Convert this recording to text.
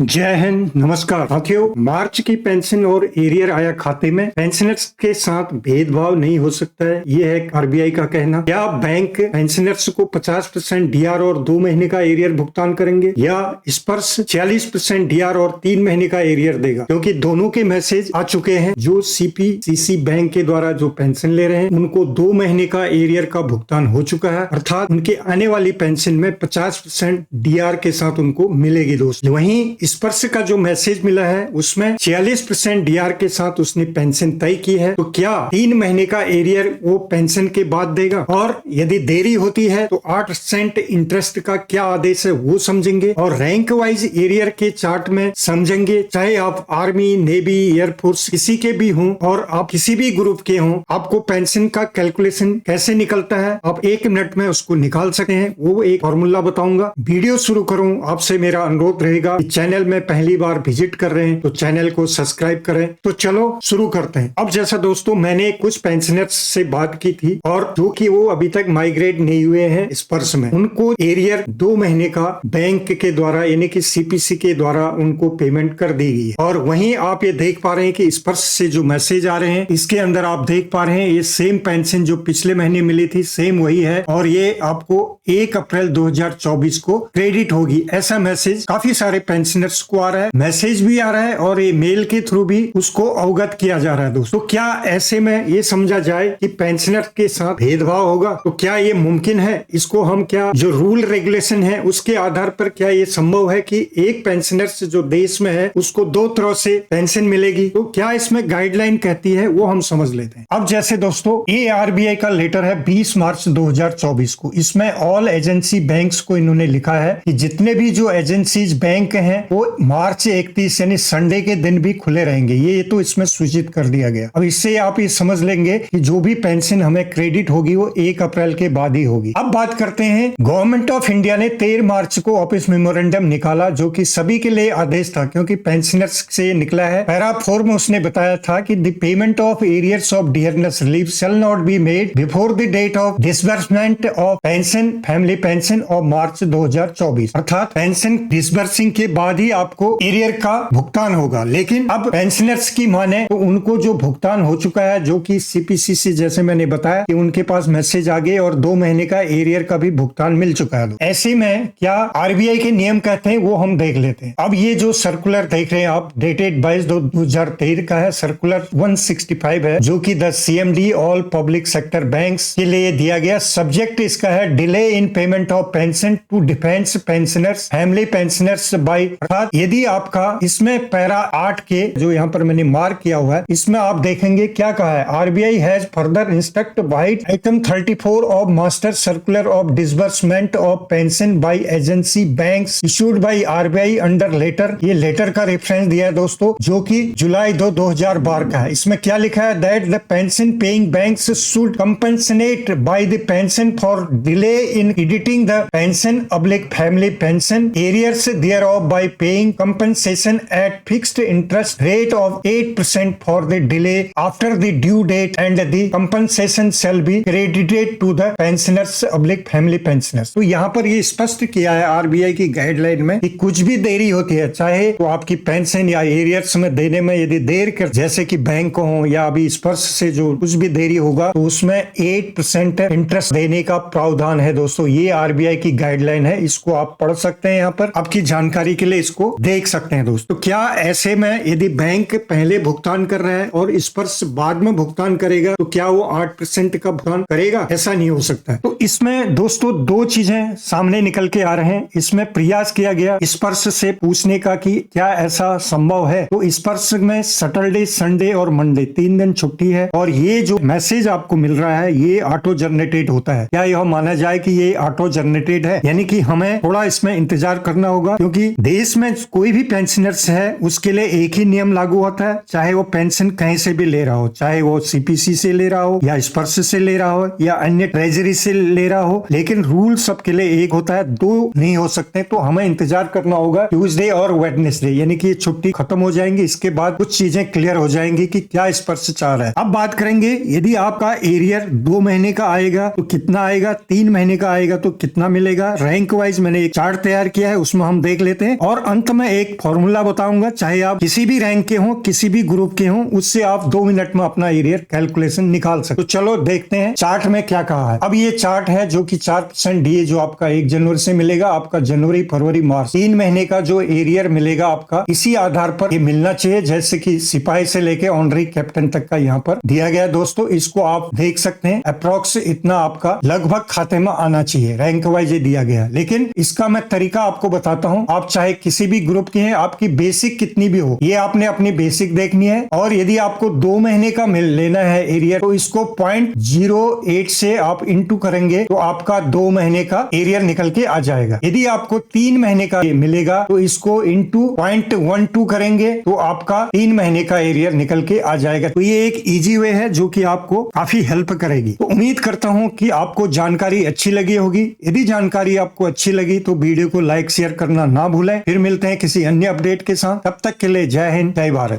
जय हिंद, नमस्कार साथियों। मार्च की पेंशन और एरियर आया खाते में पेंशनर्स के साथ भेदभाव नहीं हो सकता है, ये है आरबीआई का कहना। क्या बैंक पेंशनर्स को 50% डीआर और 2 महीने का एरियर भुगतान करेंगे या स्पर्श 40% डीआर और 3 महीने का एरियर देगा? क्योंकि दोनों के मैसेज आ चुके हैं। जो सीपीसीसी बैंक के द्वारा जो पेंशन ले रहे हैं उनको 2 महीने का एरियर का भुगतान हो चुका है, अर्थात उनके आने वाली पेंशन में 50% डीआर के साथ उनको मिलेगी दोस्तों। वहीं स्पर्श का जो मैसेज मिला है उसमें 46% डीआर के साथ उसने पेंशन तय की है। तो क्या 3 महीने का एरियर वो पेंशन के बाद देगा? और यदि देरी होती है तो 8% इंटरेस्ट का क्या आदेश है वो समझेंगे और रैंक वाइज एरियर के चार्ट में समझेंगे। चाहे आप आर्मी, नेवी, एयरफोर्स किसी के भी हों और आप किसी भी ग्रुप के हों, आपको पेंशन का कैलकुलेशन कैसे निकलता है आप 1 मिनट में उसको निकाल सकते हैं, वो एक फॉर्मूला बताऊंगा। वीडियो शुरू करूं आपसे मेरा अनुरोध रहेगा कि चैनल में पहली बार विजिट कर रहे हैं तो चैनल को सब्सक्राइब करें। तो चलो शुरू करते हैं। अब जैसा दोस्तों मैंने कुछ पेंशनर्स से बात की थी और जो कि वो अभी तक माइग्रेट नहीं हुए हैं स्पर्श में, उनको एरियर 2 महीने का बैंक के द्वारा यानी कि सीपीसी के द्वारा उनको पेमेंट कर दी गई है। और वहीं आप ये देख पा रहे हैं कि स्पर्श से जो मैसेज आ रहे हैं इसके अंदर आप देख पा रहे हैं ये सेम पेंशन जो पिछले महीने मिली थी सेम वही है और ये आपको 1 अप्रैल 2024 को क्रेडिट होगी, ऐसा मैसेज काफी सारे पेंशनर्स को आ रहा है। मैसेज भी आ रहा है और ये मेल के थ्रू भी उसको अवगत किया जा रहा है दोस्तों। तो क्या ऐसे में ये समझा जाए कि पेंशनर के साथ भेदभाव होगा? तो क्या ये मुमकिन है? इसको हम क्या जो रूल रेगुलेशन है उसके आधार पर क्या ये संभव है कि एक पेंशनर से जो देश में है उसको 2 तरह से पेंशन मिलेगी? तो क्या इसमें गाइडलाइन कहती है वो हम समझ लेते हैं। अब जैसे दोस्तों ये आरबीआई का लेटर है 20 मार्च 2024 को। इसमें ऑल एजेंसी बैंक्स को इन्होंने लिखा है कि जितने भी जो एजेंसीज बैंक हैं वो मार्च 31 यानी संडे के दिन भी खुले रहेंगे। ये तो इसमें सूचित कर दिया गया। अब इससे आप ये समझ लेंगे कि जो भी पेंशन हमें क्रेडिट होगी वो 1 अप्रैल के बाद ही होगी। अब बात करते हैं, गवर्नमेंट ऑफ इंडिया ने 13 मार्च को ऑफिस मेमोरेंडम निकाला जो कि सभी के लिए आदेश था क्योंकि पेंशनर्स से निकला है। पैरा 4 में उसने बताया था कि the payment of arrears of dearness relief shall not be made before the date of disbursement of pension family pension of March 2024, अर्थात पेंशन डिसबर्सिंग के बाद ही आपको एरियर का भुगतान होगा। लेकिन अब पेंशनर्स की माने तो उनको जो भुगतान हो चुका है जो कि सीपीसी से जैसे मैंने बताया कि उनके पास मैसेज आ गए और 2 महीने का एरियर का भी भुगतान मिल चुका है। ऐसे में क्या आरबीआई के नियम कहते हैं वो हम देख लेते हैं। अब ये जो सर्कुलर देख रहे हैं आप डेटेड 22/2023 का है, सर्कुलर 165 है जो कि the CMD all public sector banks के लिए दिया गया। सब्जेक्ट इसका है delay in payment of pension to defence pensioners family pensioners by, अर्थात यदि आपका इसमें पैरा 8 के जो यहाँ पर मैंने मार्क किया हुआ है इसमें आप देखेंगे क्या कहा है। RBI has further instruct vide item 34 of master circular of disbursement of pension by agency banks issued by RBI under letter. ये लेटर का रेफरेंस दिया है दोस्तों जो कि जुलाई 2, 2012 का है। इसमें क्या लिखा है that the pension paying banks should compensate by the pension for delay in editing the pension oblique family pension arrears thereof by paying compensation at fixed interest rate of 8% for the delay after the due date and the compensation shall be credited to the pensioners public family pensioners। तो यहाँ पर ये स्पष्ट किया है RBI की guideline में कि कुछ भी देरी होती है चाहे तो आपकी पेंशन या एरियर्स में देने में यदि देर कर जैसे कि बैंक हो या अभी स्पर्श से जो कुछ भी देरी होगा तो उसमें 8% इंटरेस्ट देने का प्रावधान है दोस्तों। ये आरबीआई की गाइडलाइन है, इसको आप पढ़ सकते हैं, यहाँ पर आपकी जानकारी के लिए इसको देख सकते हैं दोस्तों। तो क्या ऐसे में यदि बैंक पहले भुगतान कर रहा है और स्पर्श बाद में भुगतान करेगा तो क्या वो 8% का भुगतान करेगा? ऐसा नहीं हो सकता है। तो इसमें दोस्तों 2 चीजें सामने निकल के आ रहे हैं। इसमें प्रयास किया गया स्पर्श से पूछने का कि क्या ऐसा संभव है। तो स्पर्श में सैटरडे, संडे और मंडे 3 दिन छुट्टी है और ये जो मैसेज आपको मिल रहा है ये ऑटो जनरेटेड होता है। क्या यह माना जाए कि ये ऑटो जनरेटेड है यानी कि हमें थोड़ा इसमें इंतजार करना होगा क्योंकि देश में कोई भी पेंशनर्स है उसके लिए एक ही नियम लागू होता है, चाहे वो पेंशन कहीं से भी ले रहा हो, चाहे वो सीपीसी से ले रहा हो या स्पर्श से ले रहा हो या अन्य ट्रेजरी से ले रहा हो, लेकिन रूल सबके लिए एक होता है, 2 नहीं हो सकते। तो हमें इंतजार करना होगा ट्यूसडे और वेडनेसडे यानी कि छुट्टी खत्म हो जाएंगी, इसके बाद कुछ चीजें क्लियर हो जाएंगी कि क्या स्पर्श चाह रहा है। अब बात करेंगे यदि आपका एरियर 2 महीने का आएगा तो कितना आएगा, 3 महीने का आएगा तो कितना मिलेगा। रैंक वाइज मैंने एक चार्ट तैयार किया है उसमें हम देख लेते हैं और अंत में एक फॉर्मूला बताऊंगा, चाहे आप किसी भी रैंक के हो, किसी भी ग्रुप के हो, उससे आप 2 मिनट में अपना एरियर कैलकुलेशन निकाल सकते। तो चलो देखते हैं चार्ट में क्या कहा है। अब ये चार्ट है जो कि 4% डीए जो आपका 1 जनवरी से मिलेगा, आपका जनवरी फरवरी मार्च 3 महीने का जो एरियर मिलेगा आपका, इसी आधार पर ये मिलना चाहिए, जैसे कि सिपाही से लेके ऑनरी कैप्टन तक का यहाँ पर दिया गया है दोस्तों। इसको आप देख सकते हैं, अप्रोक्स इतना आपका लगभग खाते में आना चाहिए, रैंक वाइज ये दिया गया है। लेकिन इसका मैं तरीका आपको बताता हूं। आप चाहे किसी भी ग्रुप के हैं, आपकी बेसिक कितनी भी हो, ये आपने अपनी बेसिक देखनी है। और यदि आपको 2 महीने का लेना है एरियर, तो इसको 0.08 से आप इंटू करेंगे तो आपका 2 महीने का एरियर निकल के आ जाएगा। यदि आपको 3 महीने का मिलेगा तो इसको इंटू 0.12 करेंगे तो आपका 3 महीने का एरियर निकल के आ जाएगा। तो ये एक इजी वे है जो कि आपको काफी हेल्प करेगी। तो उम्मीद करता हूं कि आपको जानकारी अच्छी लगी होगी। यदि जानकारी आपको अच्छी लगी तो वीडियो को लाइक शेयर करना ना भूलें। फिर मिलते हैं किसी अन्य अपडेट के साथ, तब तक के लिए जय हिंद, जय भारत।